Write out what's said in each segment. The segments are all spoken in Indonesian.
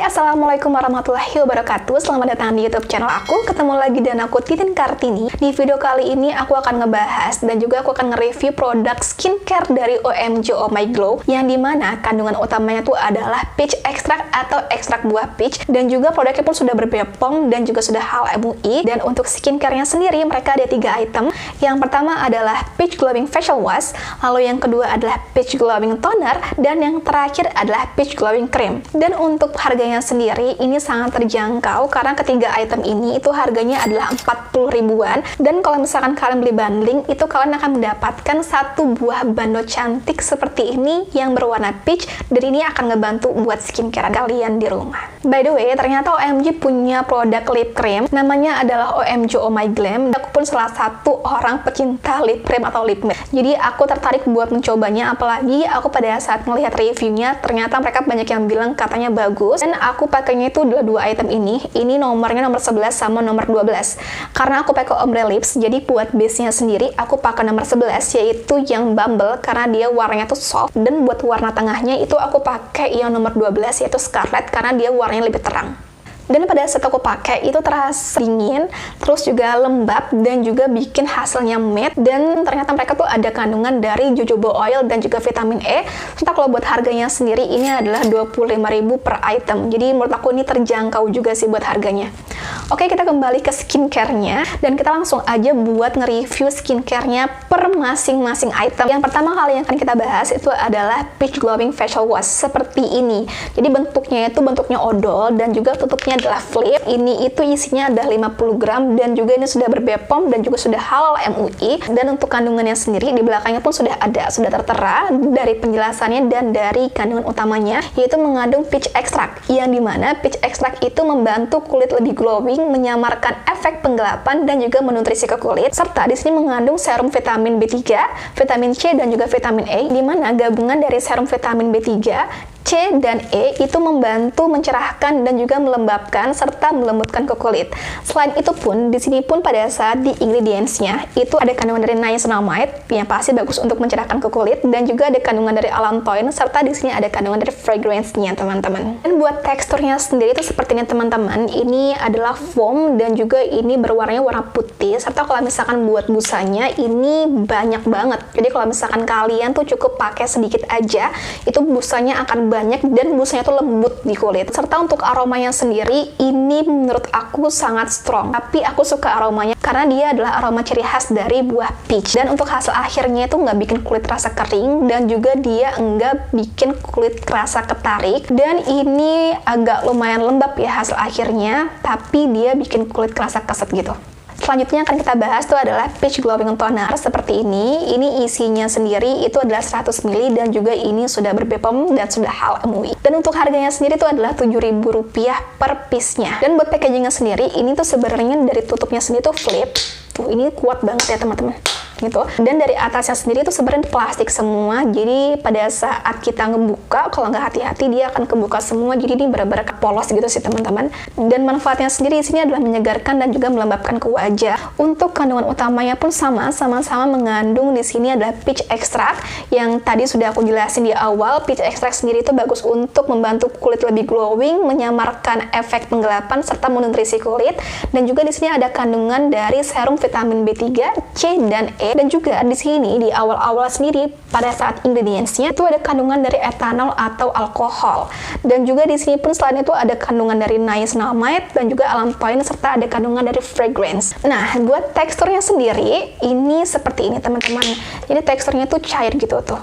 Hai, assalamualaikum warahmatullahi wabarakatuh. Selamat datang di YouTube channel aku. Ketemu lagi dan aku Titin Kartini. Di video kali ini aku akan ngebahas dan juga aku akan nge-review produk skincare dari OMG Oh My Glow, yang dimana kandungan utamanya tuh adalah peach extract atau ekstrak buah peach, dan juga produknya pun sudah ber-BPOM dan juga sudah halal MUI. Dan untuk skincare-nya sendiri mereka ada 3 item. Yang pertama adalah peach glowing facial wash, lalu yang kedua adalah peach glowing toner, dan yang terakhir adalah peach glowing cream. Dan untuk harganya sendiri ini sangat terjangkau karena ketiga item ini itu harganya adalah 40 ribuan, dan kalau misalkan kalian beli bundling itu kalian akan mendapatkan satu buah bando cantik seperti ini yang berwarna peach, dan ini akan ngebantu buat skincare kalian di rumah. By the way, ternyata OMG punya produk lip cream namanya adalah OMG Oh My Glam. Aku pun salah satu orang pecinta lip cream atau lip matte, jadi aku tertarik buat mencobanya, apalagi aku pada saat melihat reviewnya ternyata mereka banyak yang bilang katanya bagus. Dan aku pakainya itu dua item ini nomornya nomor 11 sama nomor 12. Karena aku pakai ombre lips, jadi buat base-nya sendiri aku pakai nomor 11 yaitu yang Bumble karena dia warnanya tuh soft, dan buat warna tengahnya itu aku pakai yang nomor 12 yaitu Scarlet karena dia warnanya lebih terang. Dan pada saat aku pakai itu terasa dingin, terus juga lembab, dan juga bikin hasilnya matte. Dan ternyata mereka tuh ada kandungan dari jojoba oil dan juga vitamin E. Serta kalau buat harganya sendiri ini adalah 25.000 per item. Jadi menurut aku ini terjangkau juga sih buat harganya. Oke, kita kembali ke skincare-nya dan kita langsung aja buat nge-review skincare-nya per masing-masing item. Yang pertama kali yang akan kita bahas itu adalah peach glowing facial wash seperti ini. Jadi bentuknya itu bentuknya odol dan juga tutupnya adalah flip. Ini itu isinya ada 50 gram dan juga ini sudah ber-BPOM dan juga sudah halal MUI. Dan untuk kandungannya sendiri di belakangnya pun sudah ada, sudah tertera dari penjelasannya dan dari kandungan utamanya, yaitu mengandung peach extract, yang dimana peach extract itu membantu kulit lebih glowing, menyamarkan efek penggelapan dan juga menutrisi ke kulit. Serta di sini mengandung serum vitamin B3, vitamin C dan juga vitamin E, di mana gabungan dari serum vitamin B3, C dan E itu membantu mencerahkan dan juga melembabkan serta melembutkan ke kulit. Selain itu pun, di sini pun pada saat di ingredients-nya itu ada kandungan dari niacinamide yang pasti bagus untuk mencerahkan ke kulit, dan juga ada kandungan dari allantoin, serta di sini ada kandungan dari fragrance-nya, teman-teman. Dan buat teksturnya sendiri itu seperti ini, teman-teman. Ini adalah foam dan juga ini berwarnanya warna putih, serta kalau misalkan buat busanya ini banyak banget. Jadi kalau misalkan kalian tuh cukup pakai sedikit aja, itu busanya akan banyak dan busanya tuh lembut di kulit. Serta untuk aromanya sendiri ini menurut aku sangat strong, tapi aku suka aromanya karena dia adalah aroma ciri khas dari buah peach. Dan untuk hasil akhirnya itu nggak bikin kulit rasa kering dan juga dia nggak bikin kulit kerasa ketarik, dan ini agak lumayan lembab ya hasil akhirnya, tapi dia bikin kulit kerasa keset gitu. Selanjutnya akan kita bahas itu adalah peach glowing toner seperti ini. Ini isinya sendiri itu adalah 100 ml dan juga ini sudah ber-BPOM dan sudah halal MUI. Dan untuk harganya sendiri itu adalah Rp7.000 per piece-nya. Dan buat packagingnya sendiri ini tuh sebenarnya dari tutupnya sendiri tuh flip. Tuh ini kuat banget ya teman-teman. Gitu. Dan dari atasnya sendiri itu sebenarnya plastik semua, jadi pada saat kita ngebuka kalau nggak hati-hati dia akan kebuka semua, jadi ini benar-benar polos gitu sih teman-teman. Dan manfaatnya sendiri di sini adalah menyegarkan dan juga melembabkan ke wajah. Untuk kandungan utamanya pun sama-sama mengandung di sini adalah peach extract yang tadi sudah aku jelasin di awal. Peach extract sendiri itu bagus untuk membantu kulit lebih glowing, menyamarkan efek penggelapan serta menutrisi kulit. Dan juga di sini ada kandungan dari serum vitamin B3, C dan E. Dan juga di sini di awal-awal sendiri pada saat ingredients-nya itu ada kandungan dari etanol atau alkohol. Dan juga di sini pun selain itu ada kandungan dari niacinamide dan juga allantoin serta ada kandungan dari fragrance. Nah, buat teksturnya sendiri ini seperti ini teman-teman. Jadi teksturnya tuh cair gitu tuh.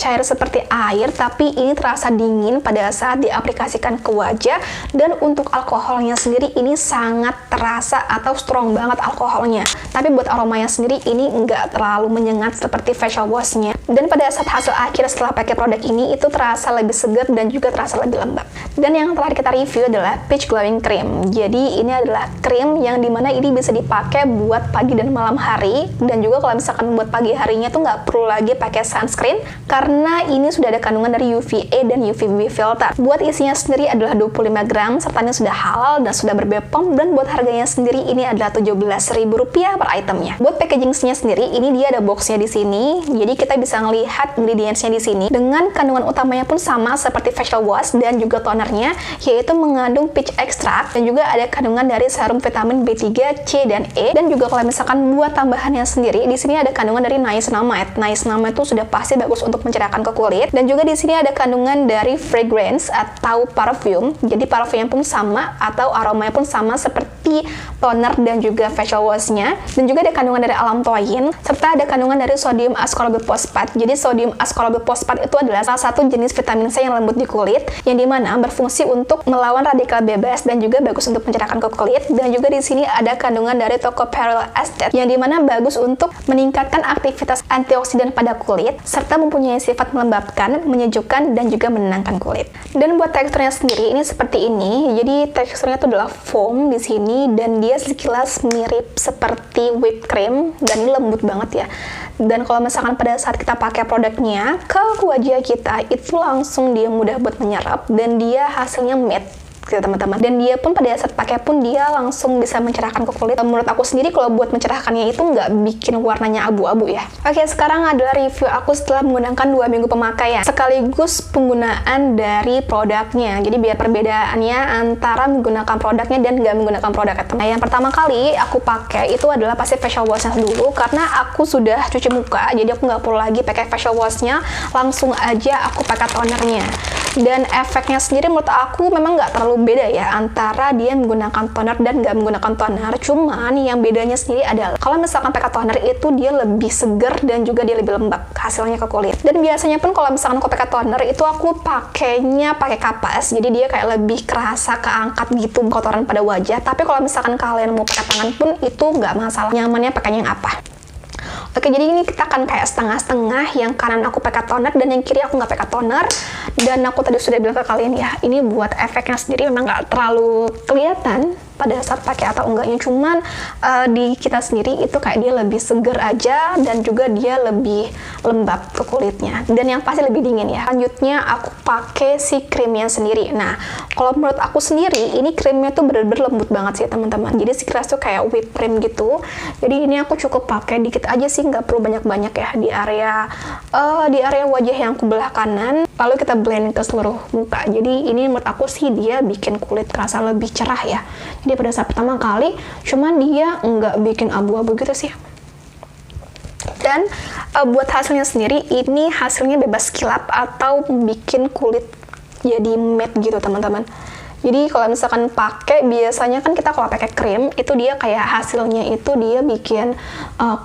Cair seperti air, tapi ini terasa dingin pada saat diaplikasikan ke wajah. Dan untuk alkoholnya sendiri ini sangat terasa atau strong banget alkoholnya. Tapi buat aromanya sendiri ini nggak terlalu menyengat seperti facial wash-nya. Dan pada saat hasil akhir setelah pakai produk ini itu terasa lebih segar dan juga terasa lebih lembab. Dan yang terakhir kita review adalah peach glowing cream. Jadi ini adalah krim yang dimana ini bisa dipakai buat pagi dan malam hari. Dan juga kalau misalkan buat pagi harinya tuh nggak perlu lagi pakai sunscreen karena karena ini sudah ada kandungan dari UVA dan UVB filter. Buat isinya sendiri adalah 25 gram, serta ini sudah halal dan sudah berbepom, dan buat harganya sendiri ini adalah Rp17.000 per itemnya. Buat packaging-nya sendiri, ini dia ada boxnya di sini, jadi kita bisa ngelihat ingredients-nya di sini. Dengan kandungan utamanya pun sama seperti facial wash dan juga tonernya, yaitu mengandung peach extract, dan juga ada kandungan dari serum vitamin B3, C, dan E. Dan juga kalau misalkan buat tambahannya sendiri, di sini ada kandungan dari niacinamide. Niacinamide itu sudah pasti bagus untuk mencerahkan ke kulit, dan juga di sini ada kandungan dari fragrance atau parfum. Jadi parfumnya pun sama atau aromanya pun sama seperti toner dan juga facial wash-nya. Dan juga ada kandungan dari allantoin, serta ada kandungan dari sodium ascorbyl phosphate. Jadi sodium ascorbyl phosphate itu adalah salah satu jenis vitamin C yang lembut di kulit, yang dimana berfungsi untuk melawan radikal bebas dan juga bagus untuk mencerahkan ke kulit. Dan juga di sini ada kandungan dari tocopherol estate, yang dimana bagus untuk meningkatkan aktivitas antioksidan pada kulit, serta mempunyai sifat melembabkan, menyejukkan, dan juga menenangkan kulit. Dan buat teksturnya sendiri ini seperti ini. Jadi teksturnya itu adalah foam di sini, dan dia sekilas mirip seperti whipped cream, dan ini lembut banget ya. Dan kalau misalkan pada saat kita pakai produknya ke wajah kita, itu langsung dia mudah buat menyerap, dan dia hasilnya matte gitu teman-teman. Dan dia pun pada saat pakai pun dia langsung bisa mencerahkan ke kulit. Menurut aku sendiri kalau buat mencerahkannya itu nggak bikin warnanya abu-abu ya. Oke, sekarang adalah review aku setelah menggunakan 2 minggu pemakaian, sekaligus penggunaan dari produknya. Jadi biar perbedaannya antara menggunakan produknya dan nggak menggunakan produknya. Nah, yang pertama kali aku pakai itu adalah pasti facial washnya dulu, karena aku sudah cuci muka, jadi aku nggak perlu lagi pakai facial washnya, langsung aja aku pakai tonernya. Dan efeknya sendiri menurut aku memang nggak terlalu beda ya antara dia menggunakan toner dan nggak menggunakan toner. Cuman yang bedanya sendiri adalah kalau misalkan pakai toner itu dia lebih seger dan juga dia lebih lembab hasilnya ke kulit. Dan biasanya pun kalau misalkan aku pakai toner itu aku pakainya pakai kapas, jadi dia kayak lebih kerasa keangkat gitu kotoran pada wajah. Tapi kalau misalkan kalian mau pakai tangan pun itu nggak masalah, nyamannya pakainya yang apa. Oke, jadi ini kita akan kayak setengah-setengah, yang kanan aku pakai toner dan yang kiri aku nggak pakai toner. Dan aku tadi sudah bilang ke kalian ya, ini buat efeknya sendiri memang nggak terlalu kelihatan pada saat pakai atau enggaknya, cuman di kita sendiri itu kayak dia lebih seger aja, dan juga dia lebih lembab ke kulitnya, dan yang pasti lebih dingin ya. Selanjutnya aku pakai si krimnya sendiri. Nah, kalau menurut aku sendiri ini krimnya tuh bener-bener lembut banget sih teman-teman. Jadi si keras tuh kayak whipped cream gitu. Jadi ini aku cukup pakai dikit aja sih, nggak perlu banyak-banyak ya di area wajah yang aku belah kanan, lalu kita blend ke seluruh muka. Jadi ini menurut aku sih dia bikin kulit kerasa lebih cerah ya. Jadi pada saat pertama kali, cuman dia nggak bikin abu-abu gitu sih. Dan buat hasilnya sendiri, ini hasilnya bebas kilap atau bikin kulit jadi matte gitu teman-teman. Jadi kalau misalkan pakai, biasanya kan kita kalau pakai krim itu dia kayak hasilnya itu dia bikin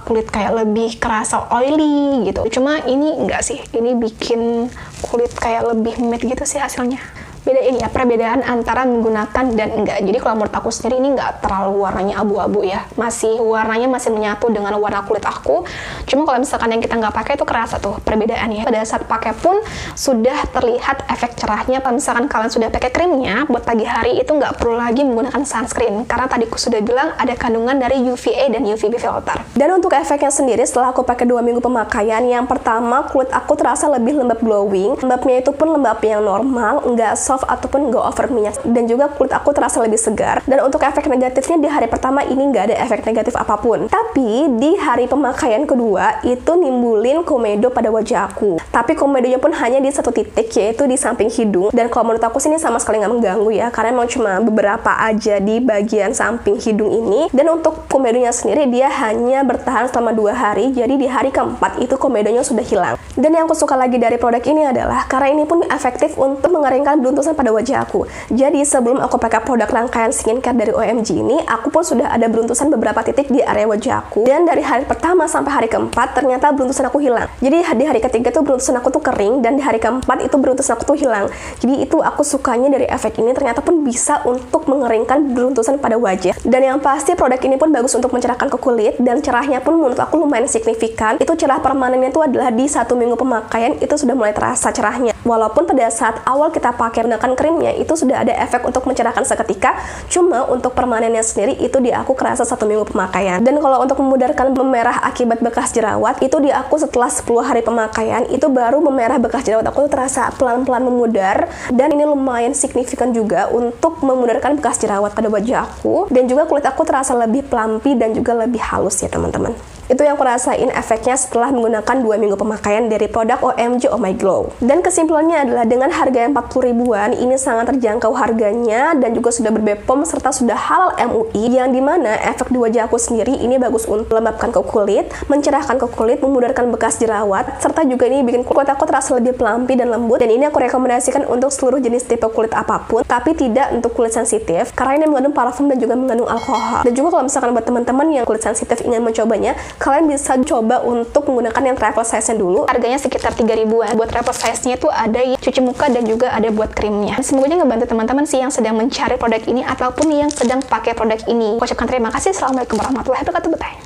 kulit kayak lebih kerasa oily gitu. Cuma ini enggak sih, ini bikin kulit kayak lebih matte gitu sih hasilnya. Beda ini ya, perbedaan antara menggunakan dan enggak. Jadi kalau menurut aku sendiri ini enggak terlalu warnanya abu-abu ya, warnanya masih menyatu dengan warna kulit aku. Cuma kalau misalkan yang kita nggak pakai itu kerasa tuh perbedaannya. Pada saat pakai pun sudah terlihat efek cerahnya. Kalau misalkan kalian sudah pakai krimnya, buat pagi hari itu nggak perlu lagi menggunakan sunscreen, karena tadi aku sudah bilang ada kandungan dari UVA dan UVB filter. Dan untuk efeknya sendiri setelah aku pakai 2 minggu pemakaian, yang pertama kulit aku terasa lebih lembab glowing. Lembabnya itu pun lembab yang normal, nggak soft ataupun nggak over minyak, dan juga kulit aku terasa lebih segar. Dan untuk efek negatifnya di hari pertama ini nggak ada efek negatif apapun, tapi di hari pemakaian kedua itu nimbulin komedo pada wajah aku. Tapi komedonya pun hanya di satu titik, yaitu di samping hidung. Dan kalau menurut aku sih ini sama sekali nggak mengganggu ya, karena emang cuma beberapa aja di bagian samping hidung ini. Dan untuk komedonya sendiri dia hanya bertahan selama 2 hari, jadi di hari keempat itu komedonya sudah hilang. Dan yang aku suka lagi dari produk ini adalah karena ini pun efektif untuk mengeringkan beruntusan pada wajah aku. Jadi sebelum aku pakai produk rangkaian skincare dari OMG ini, aku pun sudah ada beruntusan beberapa titik di area wajah aku. Dan dari hari pertama sampai hari keempat ternyata beruntusan aku hilang. Jadi di hari ketiga tuh beruntusan aku tuh kering, dan di hari keempat itu beruntusan aku tuh hilang. Jadi itu aku sukanya dari efek ini, ternyata pun bisa untuk mengeringkan beruntusan pada wajah. Dan yang pasti produk ini pun bagus untuk mencerahkan ke kulit, dan cerahnya pun menurut aku lumayan signifikan. Itu cerah permanennya itu adalah di 1 minggu pemakaian itu sudah mulai terasa cerahnya. Walaupun pada saat awal kita pakai menggunakan krimnya itu sudah ada efek untuk mencerahkan seketika, cuma untuk permanennya sendiri itu di aku kerasa 1 minggu pemakaian. Dan kalau untuk memudarkan memerah akibat bekas jerawat, itu di aku setelah 10 hari pemakaian itu baru memerah bekas jerawat aku terasa pelan-pelan memudar, dan ini lumayan signifikan juga untuk memudarkan bekas jerawat pada wajah aku, dan juga kulit aku terasa lebih plumpy dan juga lebih halus ya teman-teman. Itu yang aku rasain efeknya setelah menggunakan 2 minggu pemakaian dari produk OMG Oh My Glow. Dan kesimpulannya adalah dengan harga 40 ribuan, ini sangat terjangkau harganya dan juga sudah ber-BPOM serta sudah halal MUI, yang dimana efek di wajah aku sendiri ini bagus untuk melembabkan ke kulit, mencerahkan ke kulit, memudarkan bekas jerawat, serta juga ini bikin kulit aku terasa lebih plumpy dan lembut. Dan ini aku rekomendasikan untuk seluruh jenis tipe kulit apapun, tapi tidak untuk kulit sensitif karena ini mengandung parfum dan juga mengandung alkohol. Dan juga kalau misalkan buat teman-teman yang kulit sensitif ingin mencobanya, kalian bisa coba untuk menggunakan yang travel size-nya dulu. Harganya sekitar 3 ribuan. Buat travel size-nya itu ada yang cuci muka dan juga ada buat krimnya. Semoga ngebantu teman-teman sih yang sedang mencari produk ini ataupun yang sedang pakai produk ini. Aku ucapkan terima kasih. Assalamualaikum warahmatullahi wabarakatuh. Bye.